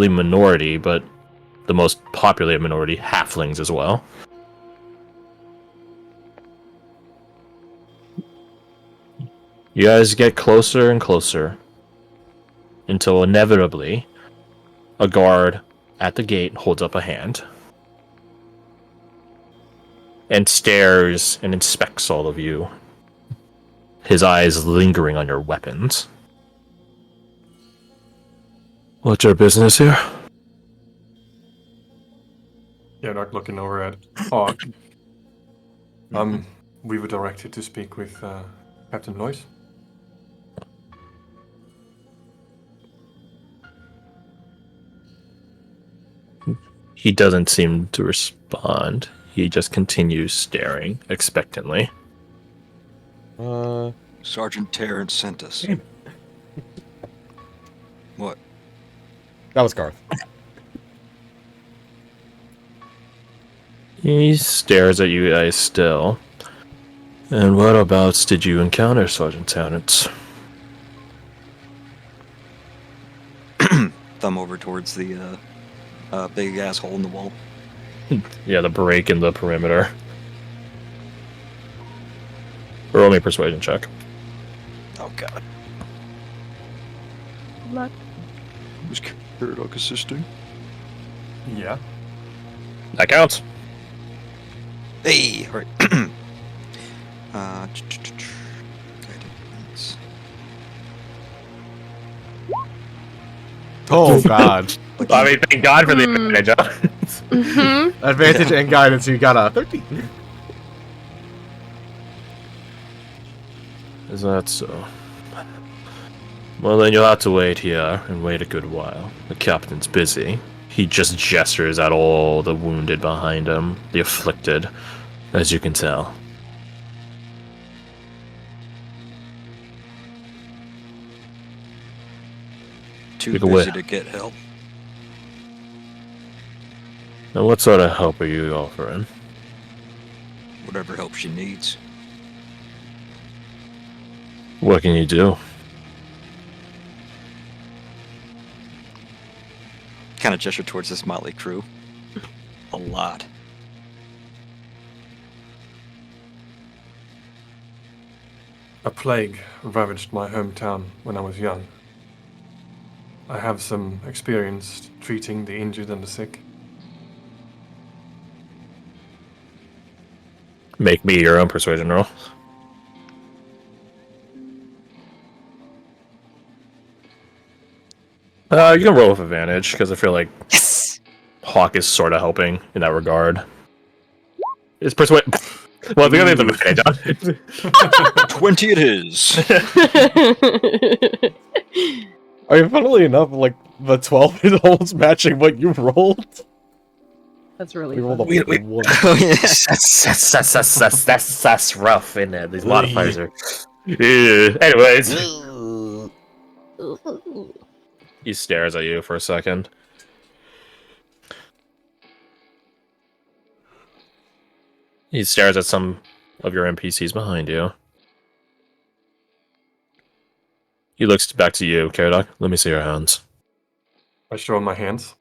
minority, but the most populated minority, halflings as well. You guys get closer and closer until inevitably a guard at the gate holds up a hand and stares and inspects all of you, his eyes lingering on your weapons. What's your business here? Yeah, not looking over at. We were directed to speak with Captain Loyce. He doesn't seem to respond. He just continues staring expectantly. Sergeant Terrence sent us. What? That was Garth. He stares at you guys still. And whereabouts did you encounter Sergeant Terrence? Thumb over towards the big ass hole in the wall. Yeah, the break in the perimeter. Roll me a persuasion check. Oh god. Luck. Was Caradoc assisting? Yeah. That counts. Hey! Alright. Guidance. Oh god. I mean, thank God for the advantage. Advantage and guidance, you got a 13. Is that so? Well, then you'll have to wait here and wait a good while. The captain's busy. He just gestures at all the wounded behind him, the afflicted, as you can tell. Too Take away. busy to get help. Now, what sort of help are you offering? Whatever help she needs. What can you do? Kind of gesture towards this motley crew. A lot. A plague ravaged my hometown when I was young. I have some experience treating the injured and the sick. Make me your own persuasion roll. You can roll with advantage, because I feel like Yes! Hawk is sort of helping in that regard. It's persuade. Well, the other thing is advantage on. 20 it is. I mean, funnily enough, like, the 12 is almost matching what you rolled. That's really We rolled a funny. Wait. 1. Oh, yes. That's rough, isn't it? These modifiers are. Anyways, he stares at you for a second. He stares at some of your NPCs behind you. He looks back to you, Caradoc. Let me see your hands. I show him my hands.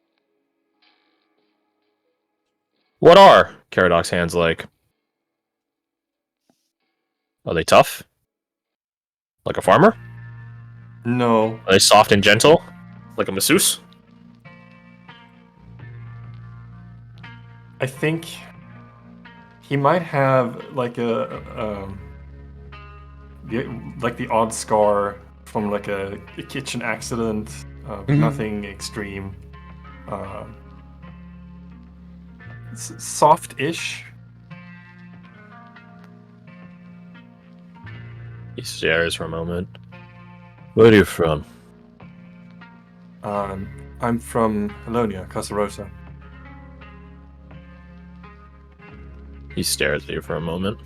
What are Caradoc's hands like? Are they tough? Like a farmer? No. Are they soft and gentle? Like a masseuse? I think he might have like the odd scar from like a kitchen accident. Nothing extreme. Soft-ish. He stares for a moment. Where are you from? I'm from Halonia, Casa Rosa. He stares at you for a moment.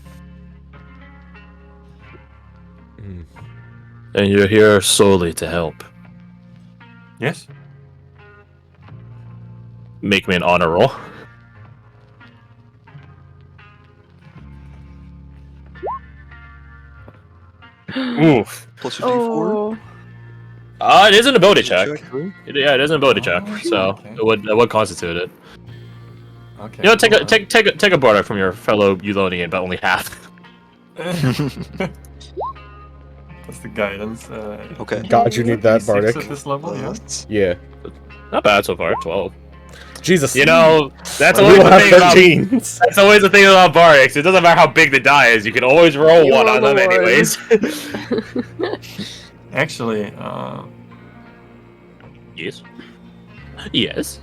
And you're here solely to help. Yes? Make me an honor roll. Oof. Plus a d4. Oh, It is an ability check. Check. Yeah, it is an ability check, Oh, so okay. it would constitute it. Okay. You know, take hold a take a bardic from your fellow Eulonian, but only half. on. That's the guidance. Okay. God, you need that, D6 Bardic. at this level, yeah. Yeah. Not bad so far. 12. Jesus. You know, that's we always will the have thing about 13s. that's always the thing about bardics. It doesn't matter how big the die is. You can always roll You one roll on them, the one. anyways. Actually, Yes. Yes.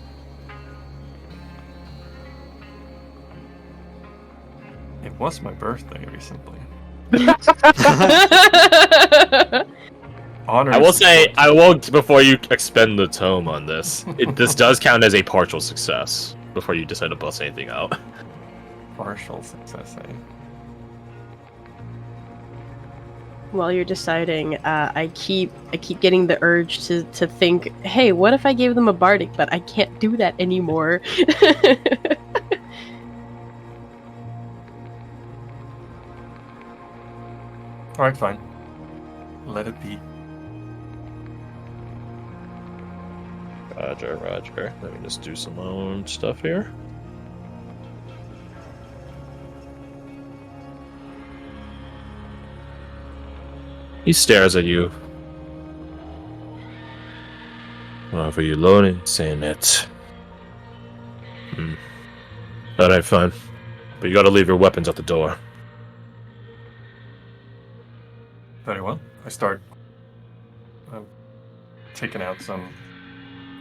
it was my birthday recently. Honor I and will say, support. I will before you expend the tome on this. This does count as a partial success before you decide to bust anything out. Partial success, eh? While you're deciding, I keep getting the urge to think, hey, what if I gave them a bardic, but I can't do that anymore. Alright, fine. Let it be. Roger. Let me just do some own stuff here. He stares at you. Whatever you loaning, saying it. Alright, fine. But you gotta leave your weapons at the door. Very well. I start taking out some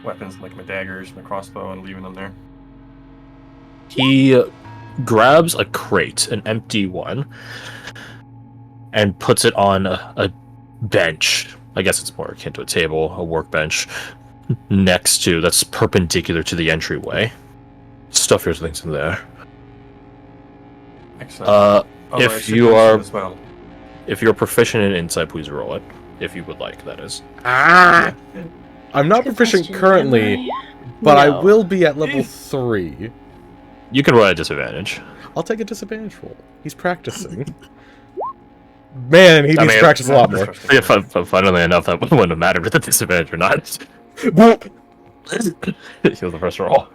weapons like my daggers, my crossbow, and leaving them there. He grabs a crate, an empty one, and puts it on a bench. I guess it's more akin to a table, a workbench, next to that's perpendicular to the entryway. Stuff your things in there. Excellent. I if should you mention are as well. if you're proficient in insight, please roll it. If you would like, that is. I'm not Good proficient question, currently, am I? but No. I will be at level 3. You can roll at disadvantage. I'll take a disadvantage roll. He's practicing. Man, he needs to practice a lot more. Yeah, funnily enough, that wouldn't have mattered with the disadvantage or not. He was the first roll.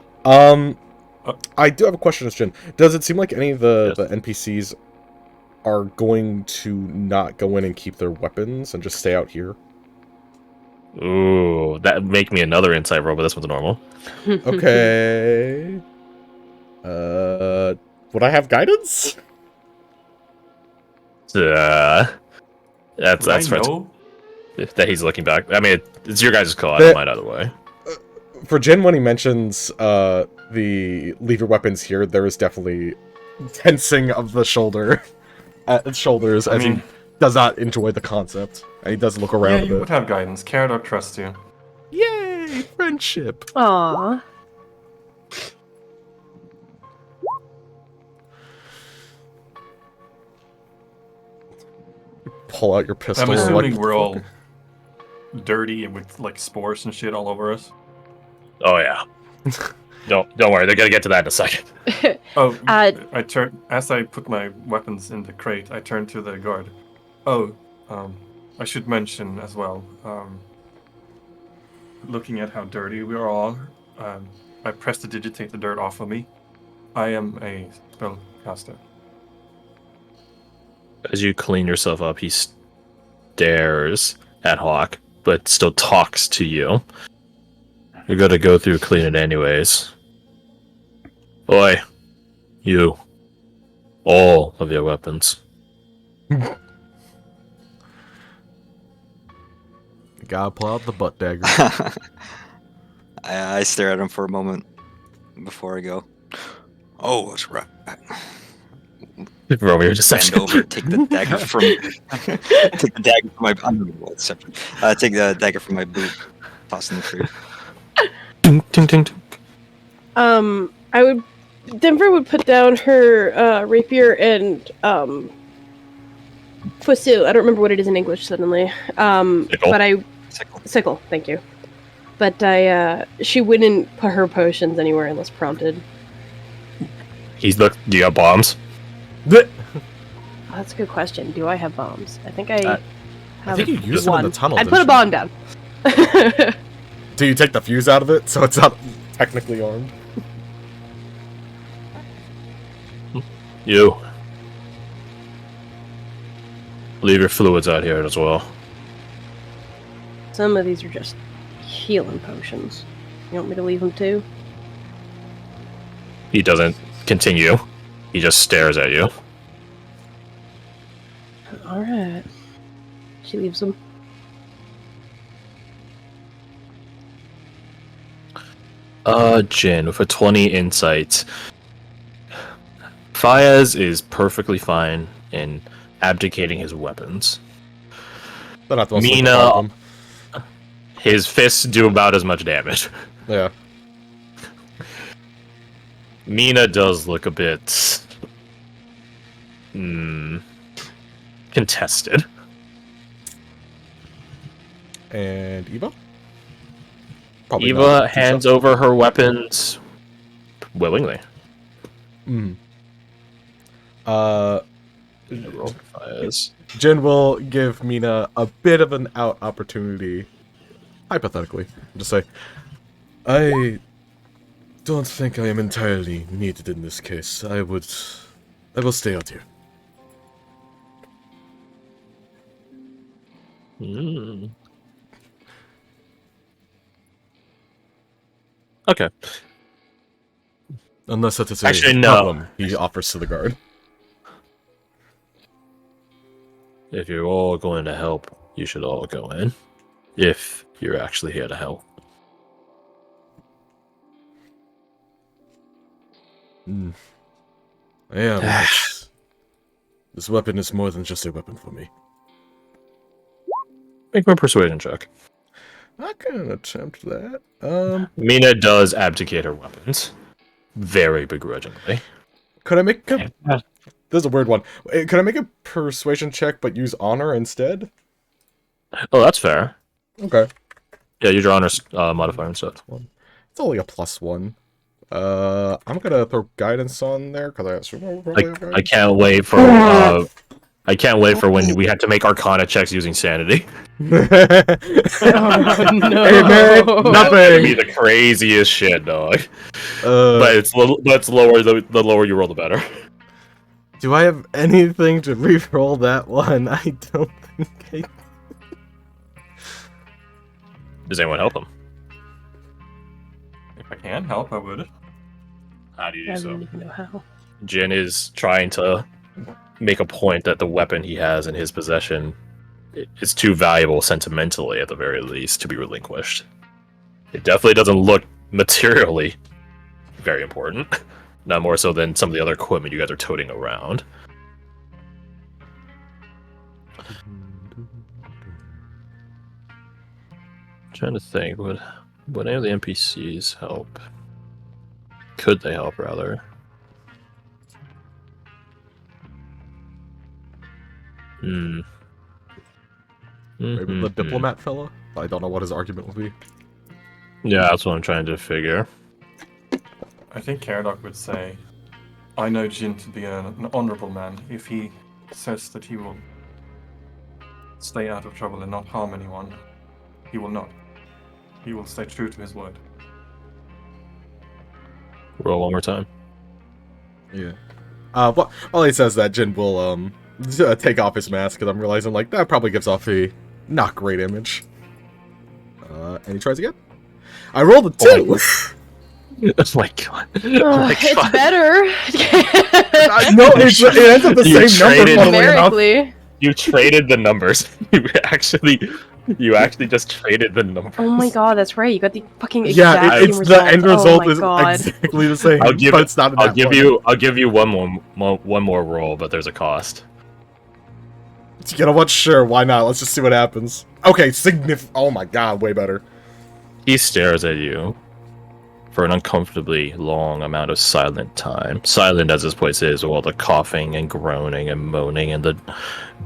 I do have a question, Jin. Does it seem like any of the Yes. NPCs are going to not go in and keep their weapons and just stay out here? Ooh, that make me another insight roll, but this one's normal. Okay. Would I have guidance? That's Would I for know? that he's looking back. I mean, it's your guys' call. I don't mind either way. For Jin, when he mentions the leave your weapons here, there is definitely tensing of the shoulders as he does not enjoy the concept. And he does look around Yeah, a you bit. would have guidance. Caradog trusts you. Yay! Friendship! Aww. Pull out your pistol. I'm and, assuming like, we're all dirty and with like spores and shit all over us. Oh yeah. Don't worry. They're gonna get to that in a second. Oh, Uh, I turn as I put my weapons in the crate. I turn to the guard. Oh, I should mention as well. Looking at how dirty we are all, I prestidigitate the dirt off of me. I am a spellcaster. As you clean yourself up, he stares at Hawk, but still talks to you. You're gonna go through clean it anyways. Boy, you. All of your weapons. You gotta pull out the butt dagger. I stare at him for a moment before I go. Oh, that's right. Roll your Bend deception. over, take the dagger from my take the dagger from my boot, toss in the tree. Ding, ding, ding, ding. Denver would put down her rapier and fusu. I don't remember what it is in English suddenly. Sickle. But Sickle. sickle. Thank you. But she wouldn't put her potions anywhere unless prompted. He's look. Do you have bombs? Oh, that's a good question. Do I have bombs? I think I. I think you used them in one. the tunnel. I'd didn't put a you? bomb down. Do you take the fuse out of it so it's not technically armed? You. Leave your fluids out here as well. Some of these are just healing potions. You want me to leave them too? He doesn't continue. He just stares at you. Alright. She leaves them. Jin, with a 20 insight. Fayez is perfectly fine in abdicating his weapons. They're not the most Mina- problem. His fists do about as much damage. Yeah. Mina does look a bit... contested. And Eva? Probably Eva not. hands over her weapons willingly. Mm. Roll for Fayez. Jin will give Mina a bit of an out opportunity. Hypothetically. Just say, I don't think I am entirely needed in this case. I will stay out here. Okay. Unless that is a Actually, no. problem, he offers to the guard. If you're all going to help, you should all go in. If you're actually here to help. I am. but this weapon is more than just a weapon for me. Make my persuasion check. I can attempt that. Mina does abdicate her weapons. Very begrudgingly. Could I make a... This is a weird one. Could I make a persuasion check but use honor instead? Oh, that's fair. Okay. Yeah, use your honor modifier instead. It's only a +1. I'm gonna throw guidance on there because I assume I can't wait for I can't wait for when we have to make Arcana checks using sanity. Oh, no. Hey man, That'd nothing. be the craziest shit, dog. Uh, But it's lower. The lower you roll, the better. do I have anything to re-roll that one? I don't think I... Does anyone help him? If I can help, I would. How do you I do so? don't even know how. Jin is trying to make a point that the weapon he has in his possession is too valuable sentimentally, at the very least, to be relinquished. It definitely doesn't look materially very important. Not more so than some of the other equipment you guys are toting around. Trying to think, would any of the NPCs help? Could they help, rather? Maybe the diplomat fella? I don't know what his argument will be. Yeah, that's what I'm trying to figure. I think Caradoc would say, I know Jin to be an honorable man. If he says that he will stay out of trouble and not harm anyone, he will not. He will stay true to his word. Roll one more time. Yeah. While he says that, Jin will take off his mask because I'm realizing like that probably gives off a not great image. And he tries again. I rolled a 2. Oh my god. Oh, it's better. No, it ends up the You same number. traded- Funnily enough. Numerically. You traded the numbers. You actually just traded the numbers. Oh my god, that's right. You got the fucking exact Yeah, same it's result. the end Oh result my is god. exactly the same. I'll give but it- it's not. In I'll that give you one more roll, but there's a cost. You know what? Sure, why not? Let's just see what happens. Okay, oh my god, way better. He stares at you for an uncomfortably long amount of silent time. Silent as this place is, with all the coughing and groaning and moaning and the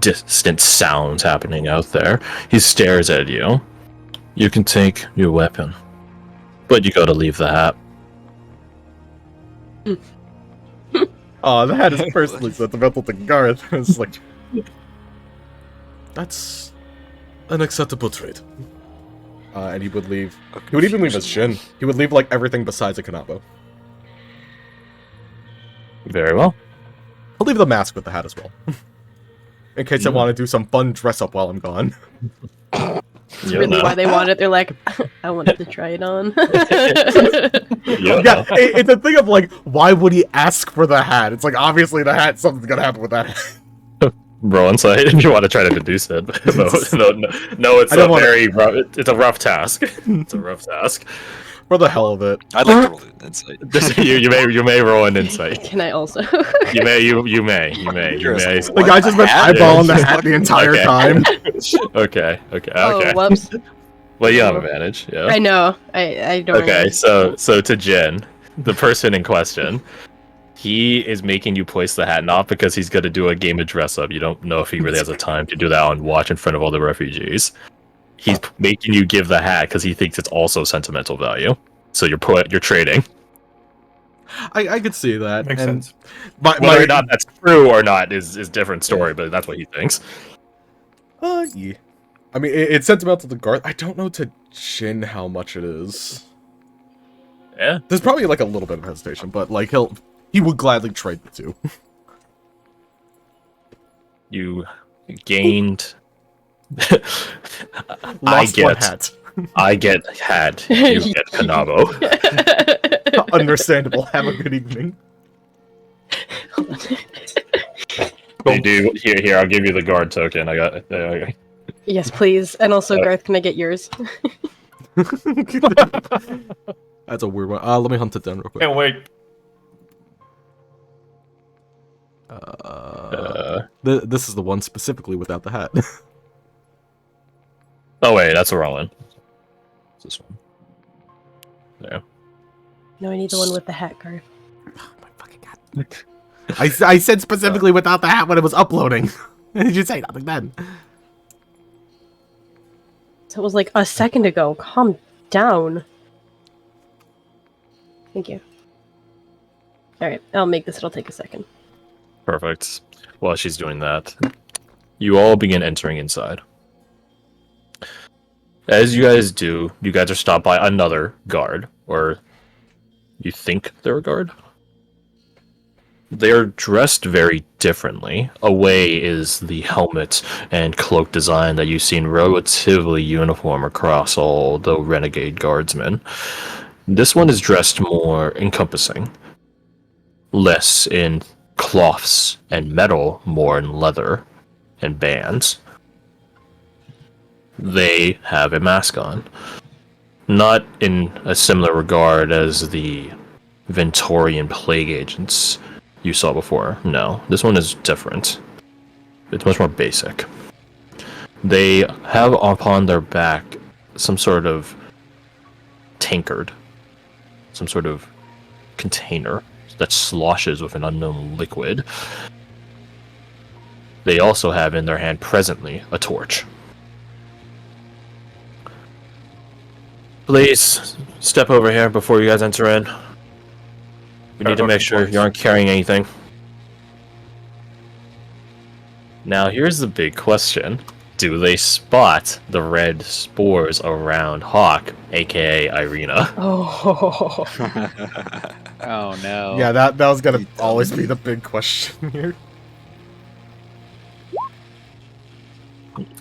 distant sounds happening out there. He stares at you. You can take your weapon, but you gotta leave the hat. Oh, that is personally sentimental to Garth. It's like... That's... an acceptable trade. And he would leave. He would even leave his shin. He would leave like everything besides a kanabo. Very well. He'll leave the mask with the hat as well, in case I want to do some fun dress up while I'm gone. It's really why they want it. They're like, I wanted to try it on. Yeah, it's a thing of like, why would he ask for the hat? It's like obviously the hat, something's gonna happen with that hat. Roll insight if you want to try to deduce it. No, it's a very rough. It's a rough task. It's a rough task. For the hell of it. I'd like to roll an insight. You may roll an insight. Can I also? You may. The guy just been eyeballing the hat the entire time. Okay. Oh, whoops. Well, you have advantage. Yeah. I know. I don't. Okay, so to Jen, the person in question, he is making you place the hat not because he's going to do a game of dress up. You don't know if he really has the time to do that on watch in front of all the refugees. He's making you give the hat because he thinks it's also sentimental value. So you're trading. I could see that. Makes sense. Whether or not that's true or not is different story, but that's what he thinks. Yeah. I mean, it's sentimental to Garth. I don't know to Jin how much it is. Yeah. There's probably like a little bit of hesitation, but like he would gladly trade the two. You gained. Lost one hat. I get hat. You get Kanabo. Understandable. Have a good evening. They do. Here. I'll give you the guard token. I got. Yes, please. And also, Garth, can I get yours? That's a weird one. Let me hunt it down real quick. Can't wait. This is the one specifically without the hat. Oh wait, that's the wrong one. It's this one. There. No, I need the one with the hat, Garth. Oh my fucking god. I said specifically without the hat when it was uploading. Did you say nothing then? So it was like a second ago. Calm down. Thank you. Alright, I'll make this. It'll take a second. Perfect. While she's doing that, you all begin entering inside. As you guys do, you guys are stopped by another guard, or you think they're a guard. They're dressed very differently. Away is the helmet and cloak design that you've seen relatively uniform across all the renegade guardsmen. This one is dressed more encompassing. Less in cloths and metal, more in leather and bands. They have a mask on. Not in a similar regard as the Ventorian plague agents you saw before. No, this one is different. It's much more basic. They have upon their back some sort of tankard. Some sort of container that sloshes with an unknown liquid. They also have in their hand presently a torch. Please step over here before you guys enter in. We need to make sure you aren't carrying anything. Now here's the big question. Do they spot the red spores around Hawk, aka Irina? Oh. Oh no. Yeah, that was gonna always be the big question here.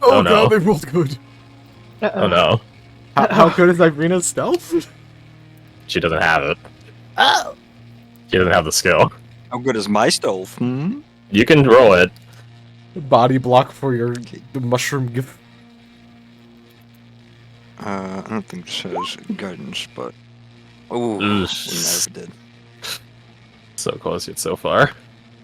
Oh, no. God, they rolled good. Oh no. How good is Irina's stealth? She doesn't have it. Oh. She doesn't have the skill. How good is my stealth? Hmm? You can roll it. Body block for your mushroom gift. I don't think it says guidance, but oh, we Oof. never did. So close yet so far.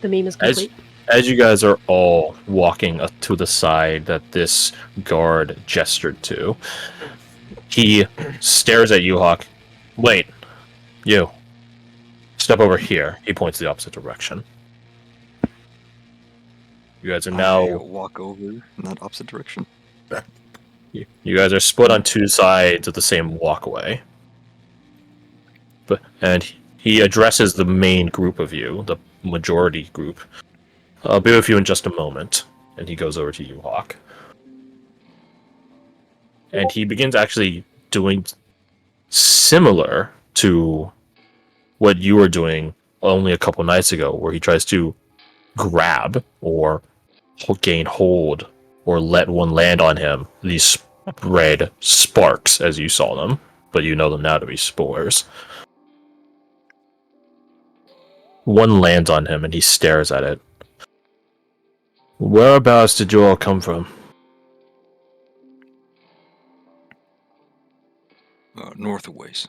The meme is complete. As you guys are all walking up to the side that this guard gestured to, he stares at you, Hawk. Wait, you. Step over here. He points the opposite direction. You guys are I now. walk over in that opposite direction. You guys are split on two sides of the same walkway. And he addresses the main group of you, the majority group. I'll be with you in just a moment. And he goes over to you, Hawk. And he begins actually doing similar to what you were doing only a couple nights ago, where he tries to grab or gain hold or let one land on him. These red sparks, as you saw them, but you know them now to be spores. One lands on him and he stares at it. Whereabouts did you all come from? North of ways.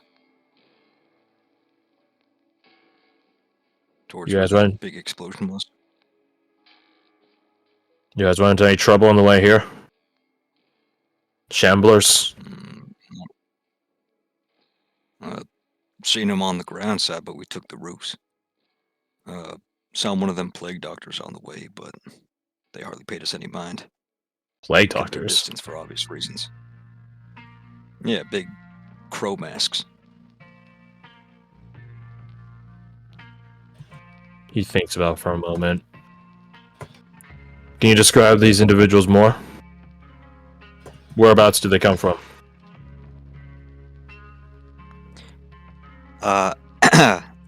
Towards You where guys the run? big explosion was. You guys run into any trouble on the way here? Shamblers? Seen them on the ground side, but we took the roofs. Saw one of them plague doctors on the way, but they hardly paid us any mind. Plague Kept their doctors? distance for obvious reasons. Yeah, big crow masks. He thinks about it for a moment. Can you describe these individuals more? Whereabouts do they come from?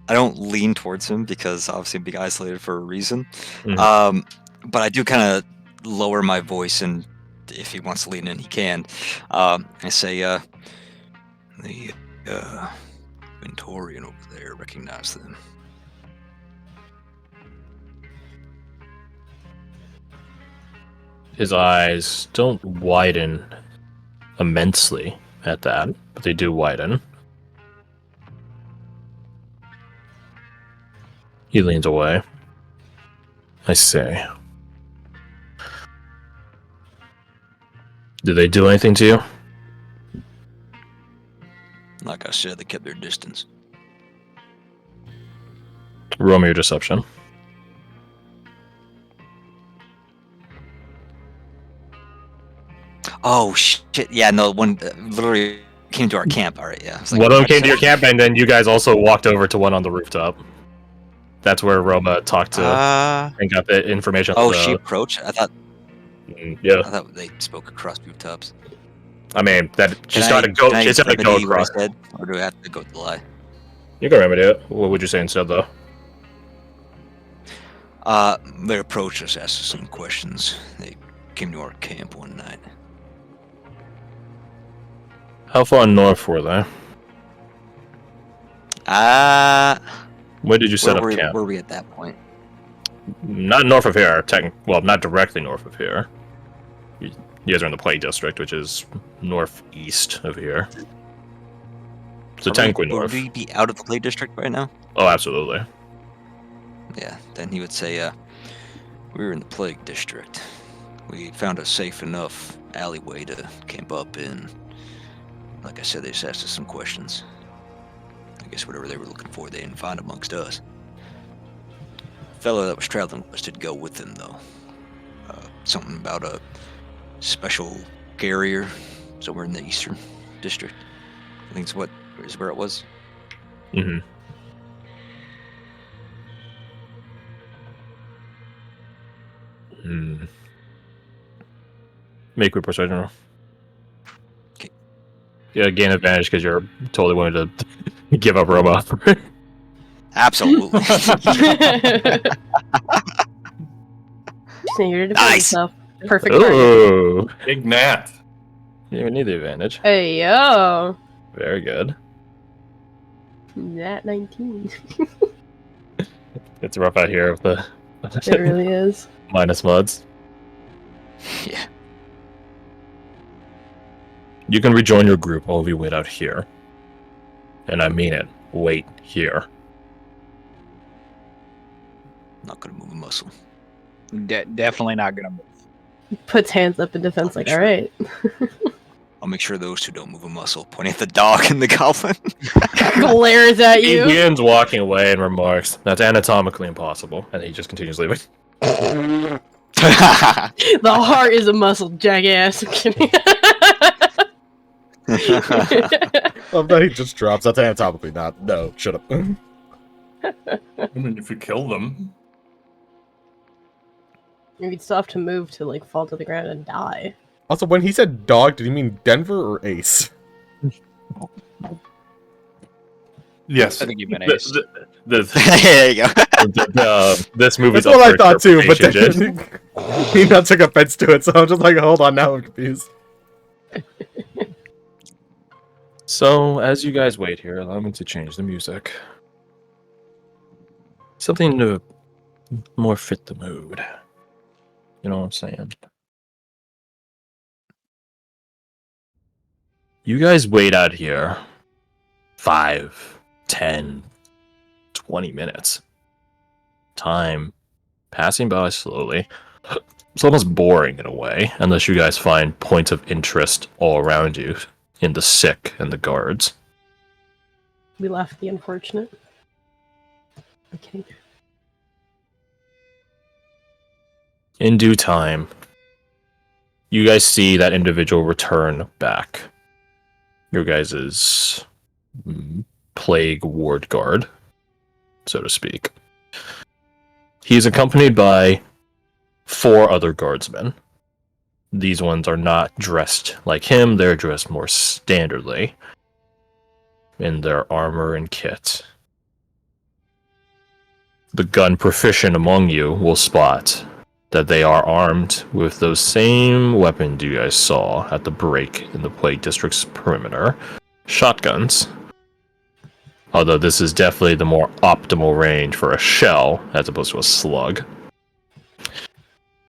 I don't lean towards him because obviously I'm being isolated for a reason. Mhm. But I do kind of lower my voice, and if he wants to lean in, he can. I say, the Ventorian over there, recognize them. His eyes don't widen immensely at that, but they do widen. He leans away. I say, did they do anything to you? Like I said, they kept their distance. Roll me your deception. Oh shit! Yeah, no, one literally came to our camp. All right, yeah. It's like, One of them came to your camp, and then you guys also walked over to one on the rooftop. That's where Roma talked to and got the information. Oh, she approached. I thought Yeah. they spoke across rooftops. I mean, that she Can started can I She started go remedy what I across. said, or do I have to go with the lie? You can remedy it. What would you say instead, though? They approached us, asked us some questions. They came to our camp one night. How far north were they? Where did you set up camp? Where were we at that point? Not north of here. Well, not directly north of here. You guys are in the Plague District, which is northeast of here. So technically north. Would we be out of the Plague District right now? Oh, absolutely. Yeah, then he would say, we were in the Plague District. We found a safe enough alleyway to camp up in. Like I said, they just asked us some questions. I guess whatever they were looking for, they didn't find amongst us. The fellow that was traveling with us did go with them, though. Something about a special carrier somewhere in the Eastern District. I think it's where it was. Mm-hmm. Make a persuasion roll. Okay. Yeah, gain advantage because you're totally willing to give up Roma. Absolutely. Just here to defend Nice. himself. Perfect target. Ooh. Big Nat. You don't even need the advantage. Hey yo. Very good. Nat 19. It's rough out here with the It really is. minus mods. Yeah. You can rejoin your group while we wait out here. And I mean it. Wait here. Not gonna move a muscle. Definitely not gonna move. Puts hands up in defense like, alright. I'll make sure those two don't move a muscle. Pointing at the dog and the goblin. Glares at He you. begins walking away and remarks, "That's anatomically impossible." And he just continues leaving. The heart is a muscle, jackass. I'm kidding. Love that he just drops. That's anatomically not. No, shut up. I mean, if you kill them, You'd still have to move to like fall to the ground and die. Also, when he said dog, did he mean Denver or Ace? Yes. I think you've been ace. There you go. This movie's That's what up I for thought too, but interpretation, Jin. then he now took offense to it, so I'm just like, hold on, now I'm confused. So, as you guys wait here, allow me to change the music. Something to more fit the mood. You know what I'm saying? You guys wait out here 5, 10, 20 minutes. Time passing by slowly. It's almost boring in a way, unless you guys find points of interest all around you in the sick and the guards. We left the unfortunate. Okay. In due time, you guys see that individual return back. Your guys' plague ward guard, so to speak. He's accompanied by 4 other guardsmen. These ones are not dressed like him, they're dressed more standardly in their armor and kit. The gun proficient among you will spot that they are armed with those same weapons you guys saw at the break in the Plague District's perimeter. Shotguns. Although this is definitely the more optimal range for a shell as opposed to a slug.